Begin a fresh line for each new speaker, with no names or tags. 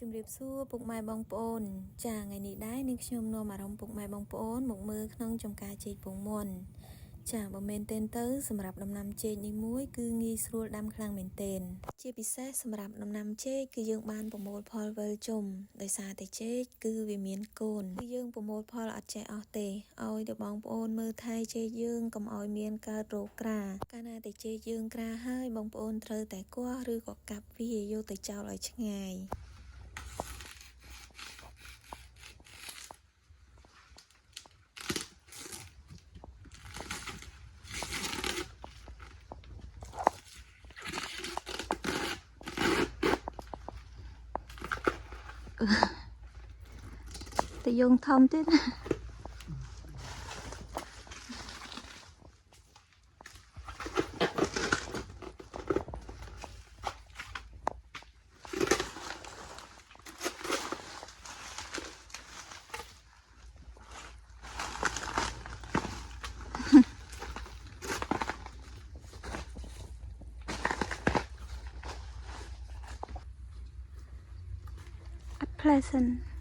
ជំរាបសួរពុកម៉ែបងប្អូនចាថ្ងៃនេះដែរនាងខ្ញុំនាំអារម្មណ៍ពុកម៉ែបងប្អូនមកមើលក្នុងចំការចេកពងមុនចាបើមែនទែនទៅសម្រាប់ដំណាំចេកនេះមួយគឺងាយស្រួលដាំខ្លាំងមែនទែនជាពិសេសសម្រាប់ដំណាំចេកគឺយើងបានប្រមូលផលវិលជុំដោយសារតែចេកគឺវាមានកូនគឺយើងប្រមូលផលអត់ចេះអស់ទេឲ្យទៅបងប្អូនមើលថែចេកយើងកុំឲ្យមានកើតរោគក្រាកាលណាតែចេកយើងក្រាហើយបងប្អូនត្រូវតែគាស់ឬក៏កាប់វាយកទៅចោលឲ្យឆ្ងាយតែយើងធំទៀតpleasant